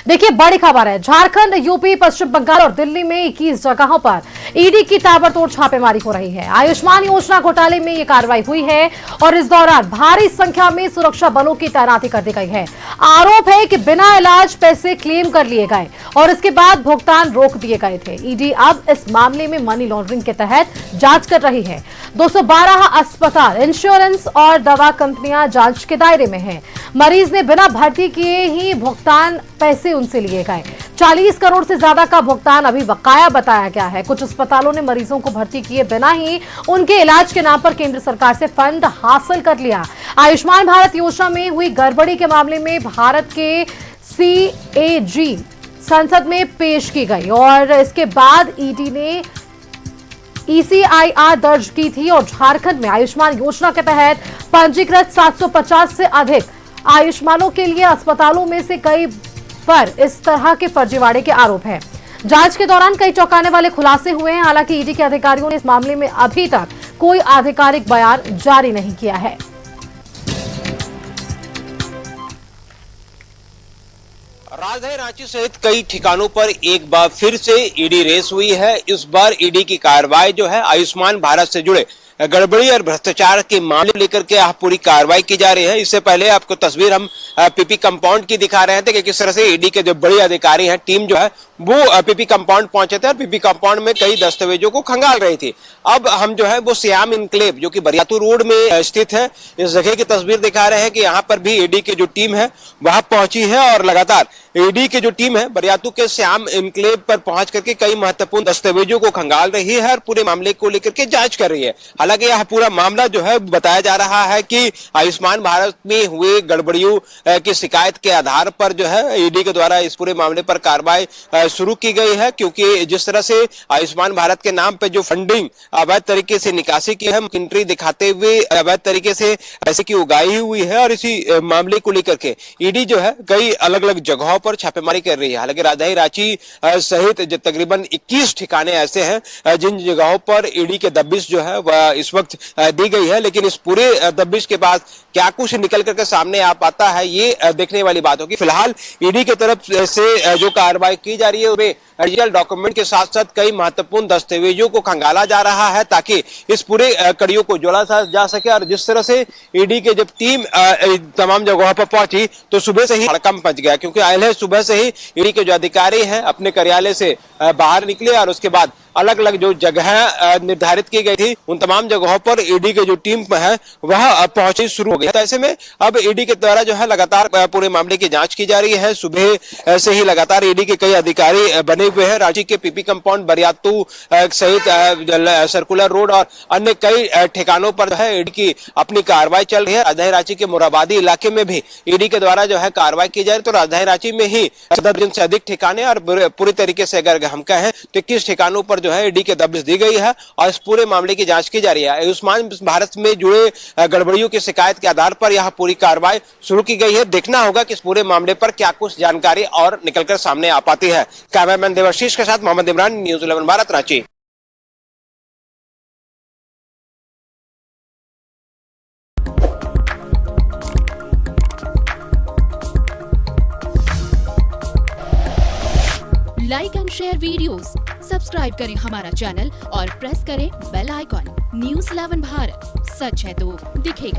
देखिए, बड़ी खबर है। झारखंड, यूपी, पश्चिम बंगाल और दिल्ली में 21 जगहों पर ईडी की ताबड़तोड़ छापेमारी हो रही है। आयुष्मान योजना घोटाले में यह कार्रवाई हुई है और इस दौरान भारी संख्या में सुरक्षा बलों की तैनाती कर दी गई है। आरोप है कि बिना इलाज पैसे क्लेम कर लिए गए और इसके बाद भुगतान रोक दिए गए थे। ईडी अब इस मामले में मनी लॉन्ड्रिंग के तहत जांच कर रही है। 212 अस्पताल, इंश्योरेंस और दवा कंपनियां जांच के दायरे में हैं। मरीज ने बिना भर्ती किए ही भुगतान पैसे उनसे लिए गए। 40 करोड़ से ज्यादा का भुगतान अभी बकाया बताया गया है। कुछ अस्पतालों ने मरीजों को भर्ती किए बिना ही उनके इलाज के नाम पर केंद्र सरकार से फंड हासिल कर लिया। आयुष्मान भारत योजना में हुई गड़बड़ी के मामले में भारत के CAG संसद में पेश की गई और इसके बाद ईडी ने ECIR दर्ज की थी और झारखंड में आयुष्मान योजना के तहत पंजीकृत 750 से अधिक आयुष्मानों के लिए अस्पतालों में से कई पर इस तरह के फर्जीवाड़े के आरोप हैं। जांच के दौरान कई चौंकाने वाले खुलासे हुए हैं। हालांकि ईडी के अधिकारियों ने इस मामले में अभी तक कोई आधिकारिक बयान जारी नहीं किया है। राजधानी रांची सहित कई ठिकानों पर एक बार फिर से ईडी रेस हुई है। इस बार ईडी की कार्रवाई जो है आयुष्मान भारत से जुड़े गड़बड़ी और भ्रष्टाचार के मामले लेकर के पूरी कार्रवाई की जा रही है। इससे पहले आपको तस्वीर हम पीपी कंपाउंड की दिखा रहे थे कि किस तरह से ईडी के जो बड़े अधिकारी हैं, टीम जो है वो पीपी कंपाउंड पहुंचे थे और पीपी कंपाउंड में कई दस्तावेजों को खंगाल रही थी। अब हम जो है वो श्याम इनक्लेव जो कि बरियातू रोड में स्थित है, इस जगह की तस्वीर दिखा रहे हैं कि यहाँ पर भी ईडी की जो टीम है वहां पहुंची है और लगातार ईडी की जो टीम है बरियातू के श्याम इनक्लेव पर पहुंच करके कई महत्वपूर्ण दस्तावेजों को खंगाल रही है और पूरे मामले को लेकर के जांच कर रही है। हालांकि यह पूरा मामला जो है बताया जा रहा है कि आयुष्मान भारत में हुए गड़बड़ियों की शिकायत के आधार पर जो है ईडी के द्वारा इस पूरे मामले पर कार्रवाई शुरू की गई है, क्योंकि जिस तरह से आयुष्मान भारत के नाम पे जो फंडिंग अवैध तरीके से निकासी की है, एंट्री दिखाते हुए अवैध तरीके से पैसे की उगाही हुई है और इसी मामले को लेकर के ईडी जो है कई अलग अलग जगहों पर छापेमारी कर रही है। हालांकि राजधानी रांची सहित तकरीबन 21 ठिकाने ऐसे हैं जिन जगहों पर ईडी के दबिश जो है वह इस वक्त दी गई है, लेकिन इस पूरे दबिश के बाद क्या कुछ निकल करके सामने आ पाता है ये देखने वाली बात होगी। फिलहाल ईडी की तरफ से जो कार्रवाई की जा रही है उसमें डिजिटल डॉक्यूमेंट के साथ साथ कई महत्वपूर्ण दस्तावेजों को खंगाला जा रहा है ताकि इस पूरे कड़ियों को जोड़ा जा सके। और जिस तरह से ईडी के जब टीम तमाम जगहों पर पहुंची तो सुबह से ही हड़कंप मच गया, क्योंकि आए सुबह से ही ईडी के जो अधिकारी हैं अपने कार्यालय से बाहर निकले और उसके बाद अलग अलग जो जगह निर्धारित की गई थी उन तमाम जगहों पर ईडी के जो टीम है वह पहुंची शुरू हो गई। तो ऐसे में अब ईडी के द्वारा जो है लगातार पूरे मामले की जांच की जा रही है। सुबह से ही लगातार ईडी के कई अधिकारी बने हुए हैं। रांची के पीपी कंपाउंड, बरियातू सहित सर्कुलर रोड और अन्य कई ठिकानों पर जो है ईडी की अपनी कार्रवाई चल रही है। राजधानी रांची के मोराबादी इलाके में भी ईडी के द्वारा जो है कार्रवाई की जा रही है। तो राजधानी रांची में ही 10 दर्जन से अधिक ठिकाने और पूरी तरीके से अगर हम कहें तो 21 ठिकानों पर जो है ईडी के दबिश दी गई है और इस पूरे मामले की जांच की जा रही है। आयुष्मान भारत में जुड़े गड़बड़ियों की शिकायत के आधार पर यह पूरी कार्रवाई शुरू की गई है। देखना होगा कि इस पूरे मामले पर क्या कुछ जानकारी और निकलकर सामने आ पाती है। कैमरामैन देवाशीष के साथ Mohammad Imran, news 11 Bharat, Ranchi. Like and share videos, subscribe करें हमारा चैनल और प्रेस करें बेल आइकॉन। न्यूज़ 11 भारत, सच है तो दिखेगा।